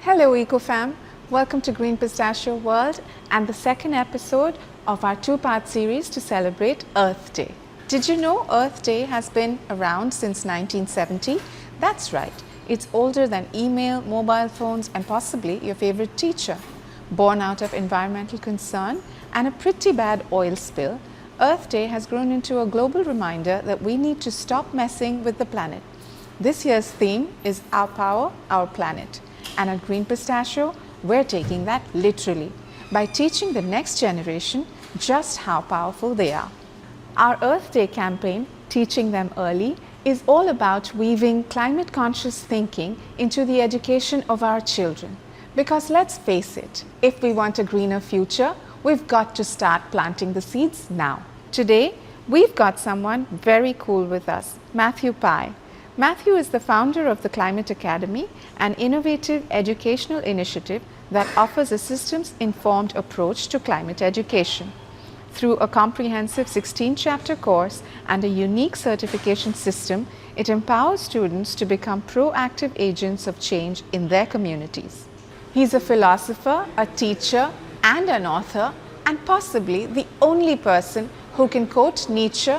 Hello EcoFam, welcome to Green Pistachio World and the second episode of our two-part series to celebrate Earth Day. Did you know Earth Day has been around since 1970? That's right, it's older than email, mobile phones and possibly your favorite teacher. Born out of environmental concern and a pretty bad oil spill, Earth Day has grown into a global reminder that we need to stop messing with the planet. This year's theme is Our Power, Our Planet. And at Green Pistachio, we're taking that literally by teaching the next generation just how powerful they are. Our Earth Day campaign, Teaching Them Early, is all about weaving climate conscious thinking into the education of our children. Because let's face it, if we want a greener future, we've got to start planting the seeds now. Today, we've got someone very cool with us, Matthew Pye. Matthew is the founder of the Climate Academy, an innovative educational initiative that offers a systems-informed approach to climate education. Through a comprehensive 16-chapter course and a unique certification system, it empowers students to become proactive agents of change in their communities. He's a philosopher, a teacher, and an author, and possibly the only person who can quote Nietzsche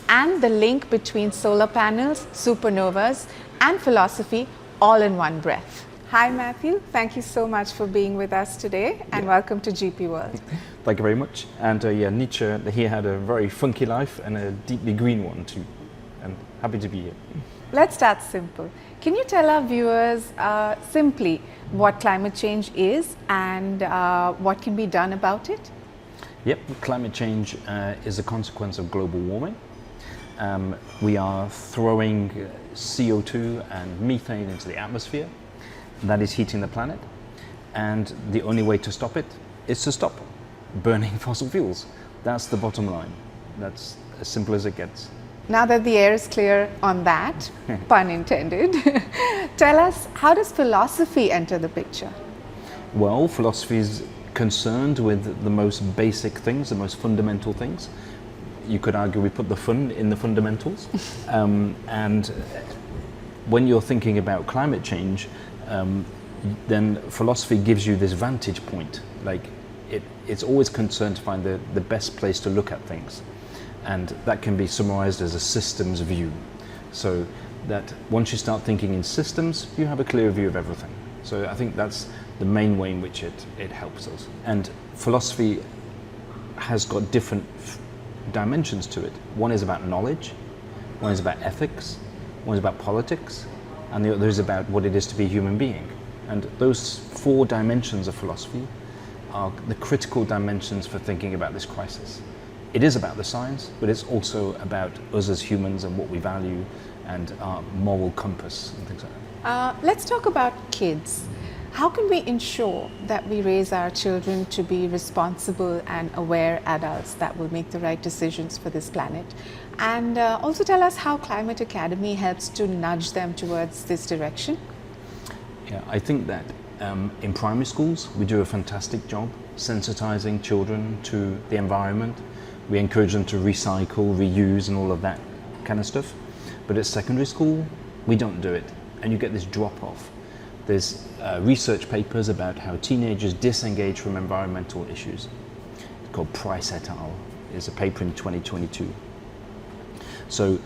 and the link between solar panels, supernovas, and philosophy all in one breath. Hi Matthew, thank you so much for being with us today and welcome to GP World. Thank you very much. And Nietzsche, he had a very funky life and a deeply green one too. And happy to be here. Let's start simple. Can you tell our viewers simply what climate change is and what can be done about it? Yep, climate change is a consequence of global warming. We are throwing CO2 and methane into the atmosphere. That is heating the planet. And the only way to stop it is to stop burning fossil fuels. That's the bottom line. That's as simple as it gets. Now that the air is clear on that, pun intended, tell us, how does philosophy enter the picture? Well, philosophy is concerned with the most basic things, the most fundamental things. You could argue we put the fun in the fundamentals. And when you're thinking about climate change, then philosophy gives you this vantage point. Like it's always concerned to find the best place to look at things. And that can be summarized as a systems view. So that once you start thinking in systems, you have a clear view of everything. So I think that's the main way in which it helps us. And philosophy has got different dimensions to it. One is about knowledge, one is about ethics, one is about politics, and the other is about what it is to be a human being. And those four dimensions of philosophy are the critical dimensions for thinking about this crisis. It is about the science, but it's also about us as humans and what we value and our moral compass and things like that. Let's talk about kids. How can we ensure that we raise our children to be responsible and aware adults that will make the right decisions for this planet? And also tell us how Climate Academy helps to nudge them towards this direction. Yeah, I think that in primary schools we do a fantastic job sensitizing children to the environment. We encourage them to recycle, reuse and all of that kind of stuff. But at secondary school, we don't do it. And you get this drop-off. There's research papers about how teenagers disengage from environmental issues. It's called Price et al. It's a paper in 2022. So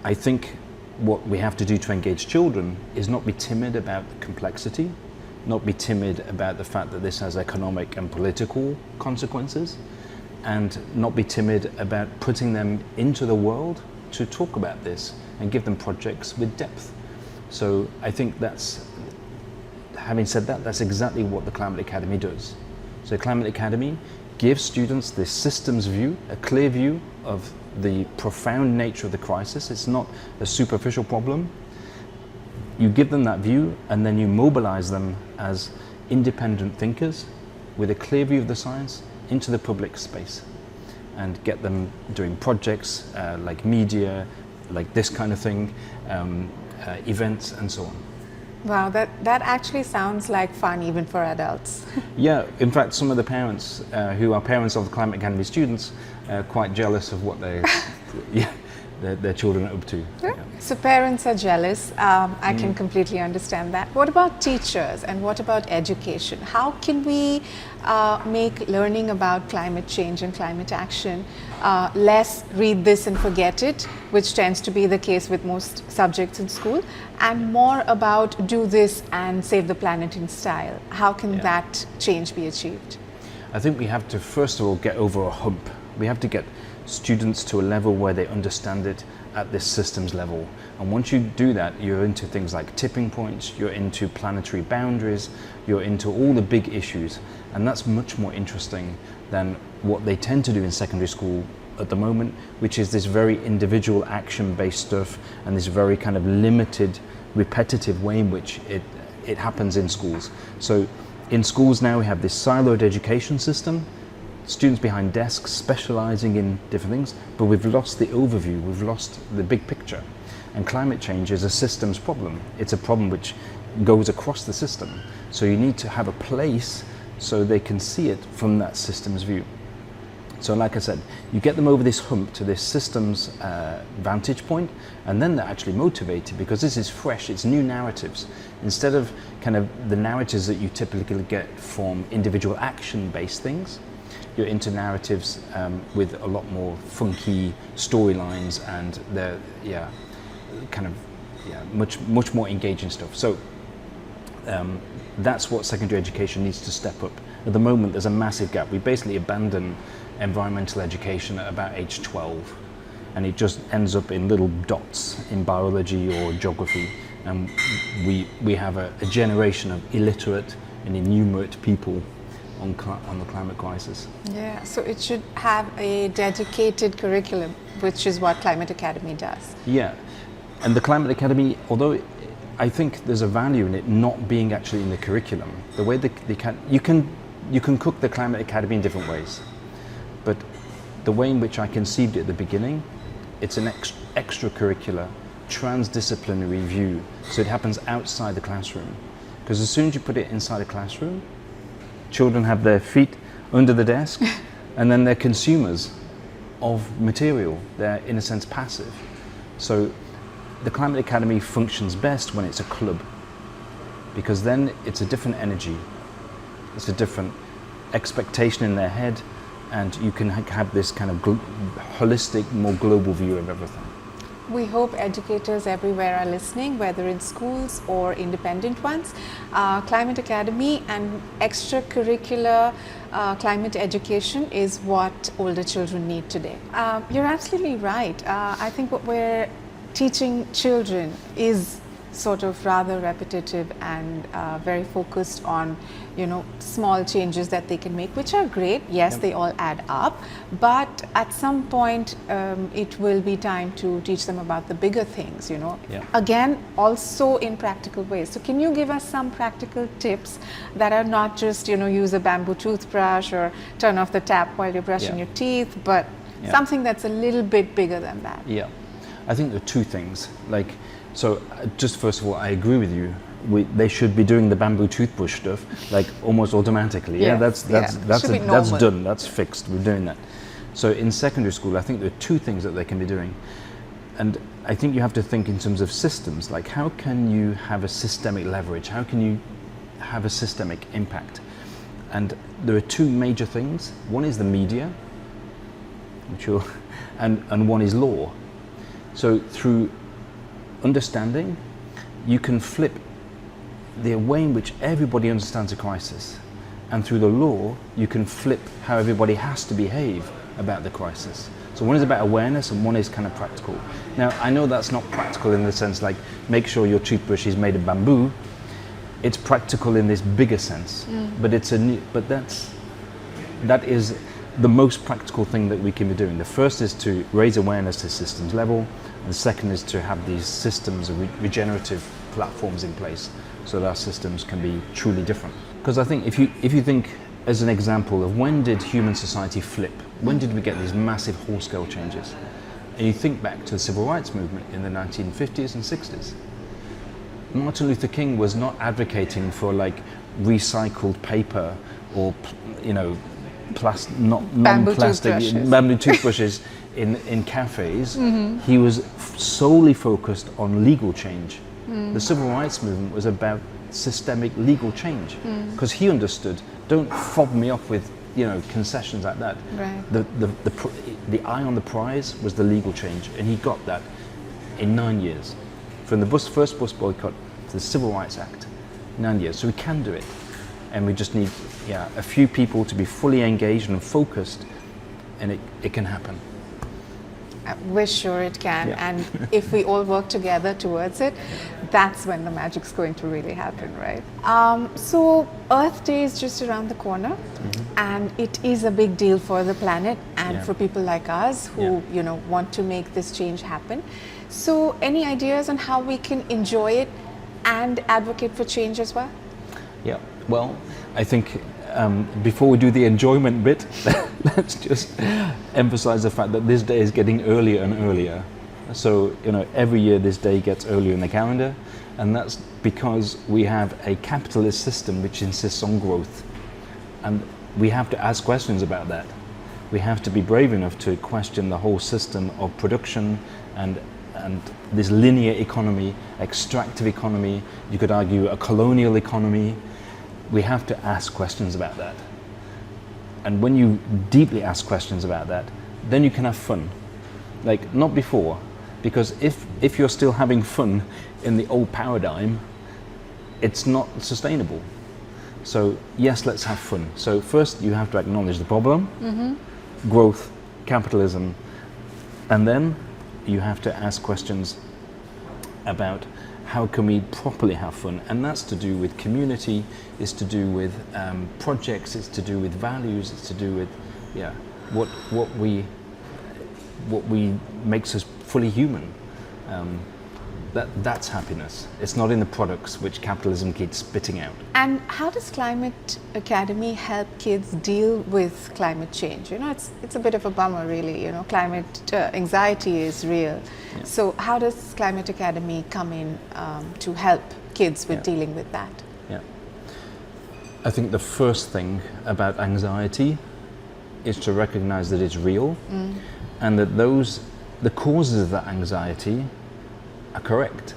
I think what we have to do to engage children is not be timid about the complexity, not be timid about the fact that this has economic and political consequences, and not be timid about putting them into the world to talk about this and give them projects with depth. So I think having said that, that's exactly what the Climate Academy does. So Climate Academy gives students this systems view, a clear view of the profound nature of the crisis. It's not a superficial problem. You give them that view and then you mobilize them as independent thinkers with a clear view of the science into the public space and get them doing projects like media, like this kind of thing, events and so on. Wow, that actually sounds like fun even for adults. Yeah, in fact, some of the parents who are parents of the Climate Academy students are quite jealous of what they, yeah, their children are up to. Yeah. So parents are jealous. I can completely understand that. What about teachers and what about education? How can we make learning about climate change and climate action less read this and forget it, which tends to be the case with most subjects in school, and more about do this and save the planet in style? How can that change be achieved? I think we have to first of all get over a hump. We have to get students to a level where they understand it at this systems level. And once you do that, you're into things like tipping points, you're into planetary boundaries, you're into all the big issues. And that's much more interesting than what they tend to do in secondary school at the moment, which is this very individual action-based stuff and this very kind of limited, repetitive way in which it happens in schools. So in schools now we have this siloed education system, students behind desks specializing in different things, but we've lost the overview, we've lost the big picture. And climate change is a systems problem. It's a problem which goes across the system. So you need to have a place so they can see it from that systems view. So like I said, you get them over this hump to this systems vantage point, and then they're actually motivated because this is fresh, it's new narratives. Instead of kind of the narratives that you typically get from individual action-based things, you're into narratives with a lot more funky storylines, and they're much more engaging stuff. So that's what secondary education needs to step up. At the moment, there's a massive gap. We basically abandon environmental education at about age 12, and it just ends up in little dots in biology or geography. And we have a generation of illiterate and innumerate people on the climate crisis. Yeah, so it should have a dedicated curriculum, which is what Climate Academy does. Yeah, and the Climate Academy, although I think there's a value in it not being actually in the curriculum. The way you can cook the Climate Academy in different ways, but the way in which I conceived it at the beginning, it's an extracurricular, transdisciplinary view. So it happens outside the classroom, because as soon as you put it inside a classroom, children have their feet under the desk and then they're consumers of material. They're in a sense passive. So the Climate Academy functions best when it's a club, because then it's a different energy, it's a different expectation in their head, and you can have this kind of holistic, more global view of everything. We hope educators everywhere are listening, whether in schools or independent ones. Climate Academy and extracurricular climate education is what older children need today. You're absolutely right. I think what we're teaching children is sort of rather repetitive and very focused on, small changes that they can make, which are great. Yes, they all add up, but at some point it will be time to teach them about the bigger things, Again, also in practical ways. So can you give us some practical tips that are not just, use a bamboo toothbrush or turn off the tap while you're brushing your teeth, but something that's a little bit bigger than that? Yeah, I think there are two things. So just first of all, I agree with you. They should be doing the bamboo toothbrush stuff almost automatically. That's done. That's fixed. We're doing that. So in secondary school, I think there are two things that they can be doing, and I think you have to think in terms of systems. Like, how can you have a systemic leverage? How can you have a systemic impact? And there are two major things. One is the media, and one is law. So through understanding, you can flip the way in which everybody understands a crisis, and through the law you can flip how everybody has to behave about the crisis. So one is about awareness and one is kind of practical. Now I know that's not practical in the sense like make sure your toothbrush is made of bamboo. It's practical in this bigger sense, but that is the most practical thing that we can be doing. The first is to raise awareness to systems level, and the second is to have these systems of regenerative platforms in place so that our systems can be truly different. Because I think if you think as an example of when did human society flip, when did we get these massive whole-scale changes, and you think back to the civil rights movement in the 1950s and 60s, Martin Luther King was not advocating for recycled paper or non-plastic toothbrushes. bamboo toothbrushes in cafes. He was solely focused on legal change. The civil rights movement was about systemic legal change, because he understood, don't fob me off with concessions like that. Right. The eye on the prize was the legal change, and he got that in 9 years, from the first bus boycott to the Civil Rights Act. 9 years. So we can do it, and we just need a few people to be fully engaged and focused, and it can happen. We're sure it can, Yeah. and if we all work together towards it, that's when the magic's going to really happen, right? So Earth Day is just around the corner, and it is a big deal for the planet and Yeah. for people like us who want to make this change happen. So any ideas on how we can enjoy it and advocate for change as well? Yeah. Well, I think before we do the enjoyment bit, let's just emphasize the fact that this day is getting earlier and earlier. So, every year this day gets earlier in the calendar, and that's because we have a capitalist system which insists on growth. And we have to ask questions about that. We have to be brave enough to question the whole system of production and this linear economy, extractive economy, you could argue a colonial economy. We have to ask questions about that. And when you deeply ask questions about that, then you can have fun. Like, not before. Because if you're still having fun in the old paradigm, it's not sustainable. So yes, let's have fun. So first you have to acknowledge the problem, growth, capitalism, and then you have to ask questions about how can we properly have fun. And that's to do with community, it's to do with projects, it's to do with values, it's to do with what we makes us fully human. That's happiness. It's not in the products which capitalism keeps spitting out. And how does Climate Academy help kids deal with climate change? It's a bit of a bummer, really. Climate anxiety is real. Yeah. So how does Climate Academy come in to help kids with dealing with that? Yeah. I think the first thing about anxiety is to recognize that it's real, and that the causes of that anxiety are correct.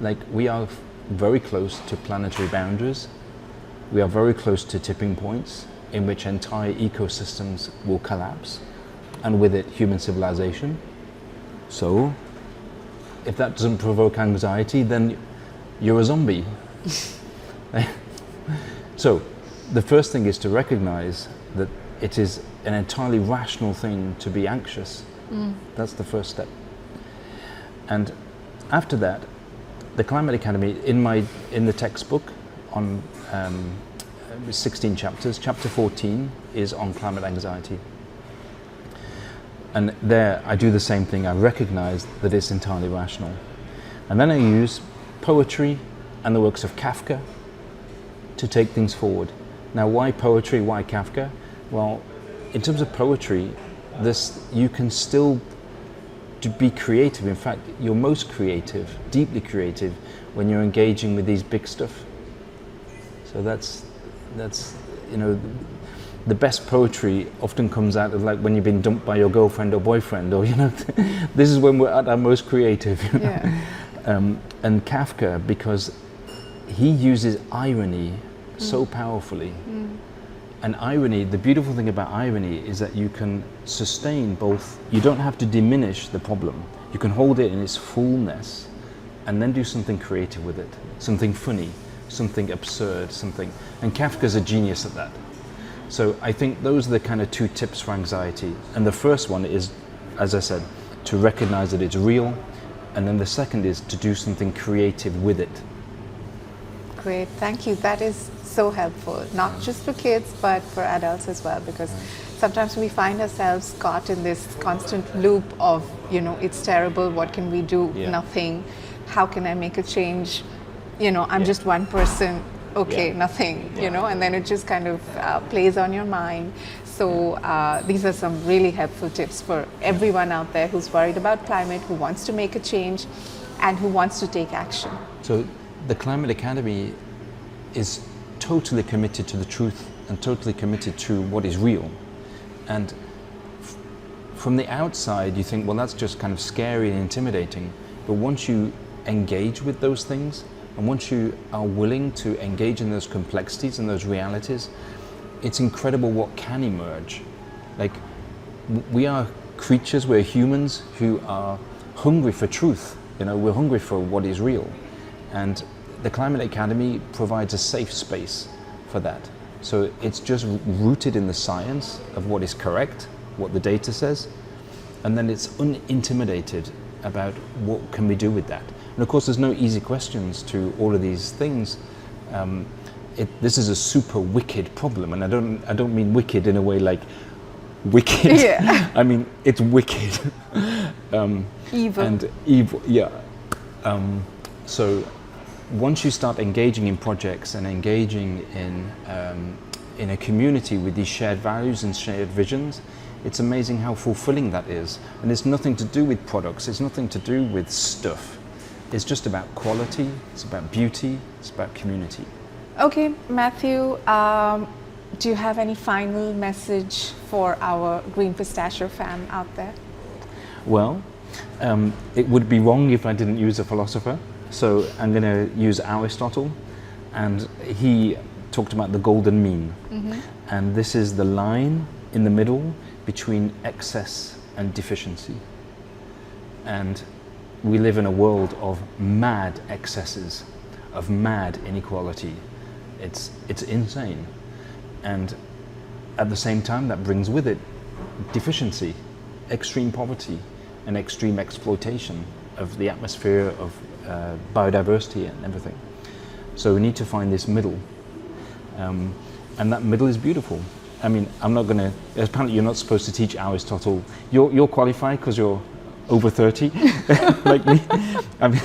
Like, we are very close to planetary boundaries. We are very close to tipping points in which entire ecosystems will collapse, and with it human civilization. So if that doesn't provoke anxiety, then you're a zombie. So the first thing is to recognize that it is an entirely rational thing to be anxious. That's the first step. And after that, the Climate Academy, in the textbook on 16 chapters, chapter 14 is on climate anxiety. And there I do the same thing. I recognize that it's entirely rational. And then I use poetry and the works of Kafka to take things forward. Now, why poetry? Why Kafka? Well, in terms of poetry, you can still be creative. In fact, you're most creative, deeply creative, when you're engaging with these big stuff. So that's the best poetry often comes out of, like, when you've been dumped by your girlfriend or boyfriend, or this is when we're at our most creative. Yeah. And Kafka, because he uses irony so powerfully. And irony, the beautiful thing about irony is that you can sustain both. You don't have to diminish the problem. You can hold it in its fullness and then do something creative with it, something funny, something absurd, something. And Kafka's a genius at that. So I think those are the kind of two tips for anxiety. And the first one is, as I said, to recognize that it's real. And then the second is to do something creative with it. Great, thank you. That is so helpful, not just for kids, but for adults as well, because sometimes we find ourselves caught in this constant loop of, it's terrible, what can we do? Yeah. Nothing. How can I make a change? I'm just one person. Okay, nothing, and then it just kind of plays on your mind. So these are some really helpful tips for everyone out there who's worried about climate, who wants to make a change, and who wants to take action. So the Climate Academy is totally committed to the truth and totally committed to what is real. And from the outside, you think, well, that's just kind of scary and intimidating. But once you engage with those things, and once you are willing to engage in those complexities and those realities, it's incredible what can emerge. Like, we are creatures, we're humans who are hungry for truth. You know, we're hungry for what is real. And the Climate Academy provides a safe space for that. So it's just rooted in the science of what is correct, what the data says, and then it's unintimidated about what can we do with that. And of course, there's no easy questions to all of these things. This is a super wicked problem, and I don't mean wicked in a way like wicked. Yeah. I mean, it's wicked. Evil. And evil, yeah. So once you start engaging in projects and engaging in a community with these shared values and shared visions, it's amazing how fulfilling that is. And it's nothing to do with products, it's nothing to do with stuff. It's just about quality, it's about beauty, it's about community. Okay, Matthew, do you have any final message for our Green Pistachio fam out there? Well, it would be wrong if I didn't use a philosopher. So I'm going to use Aristotle, and he talked about the golden mean. And this is the line in the middle between excess and deficiency. And we live in a world of mad excesses, of mad inequality. It's insane. And at the same time, that brings with it deficiency, extreme poverty, and extreme exploitation of the atmosphere, of biodiversity and everything. So we need to find this middle. And that middle is beautiful. I mean, I'm not going to, apparently you're not supposed to teach Aristotle. You're qualified because you're over 30, like me. I mean,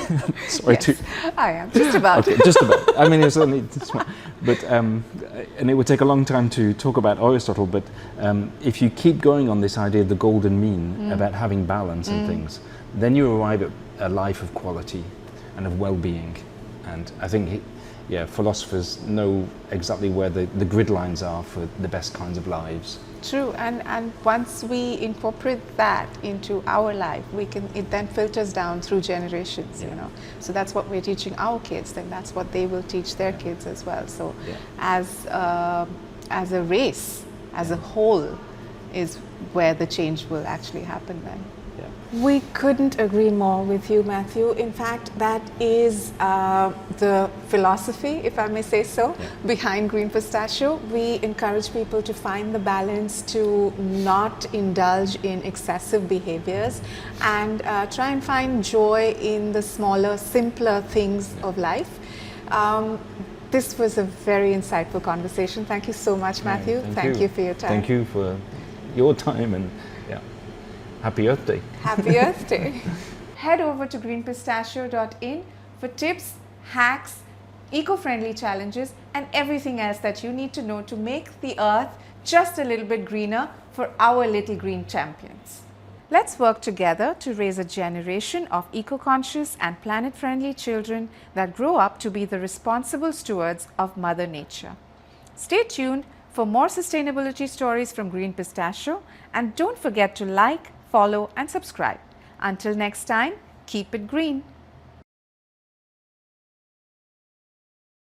sorry Yes, I am, just about. Okay, just about. I mean, it's only small. But, and it would take a long time to talk about Aristotle, but if you keep going on this idea of the golden mean, about having balance and things, then you arrive at a life of quality and of well-being. And I think, philosophers know exactly where the grid lines are for the best kinds of lives. True, and once we incorporate that into our life, it then filters down through generations, you know. So that's what we're teaching our kids, then that's what they will teach their kids as well. So as a race, as a whole, is where the change will actually happen then. We couldn't agree more with you, Matthew. In fact, that is the philosophy, if I may say so, behind Green Pistachio. We encourage people to find the balance, to not indulge in excessive behaviors, and try and find joy in the smaller, simpler things of life. This was a very insightful conversation. Thank you so much, Matthew. Thank you for your time. Thank you for your time, and Happy Earth Day. Happy Earth Day. Head over to greenpistachio.in for tips, hacks, eco-friendly challenges, and everything else that you need to know to make the earth just a little bit greener for our little green champions. Let's work together to raise a generation of eco-conscious and planet-friendly children that grow up to be the responsible stewards of Mother Nature. Stay tuned for more sustainability stories from Green Pistachio, and don't forget to like, follow and subscribe. Until next time, keep it green.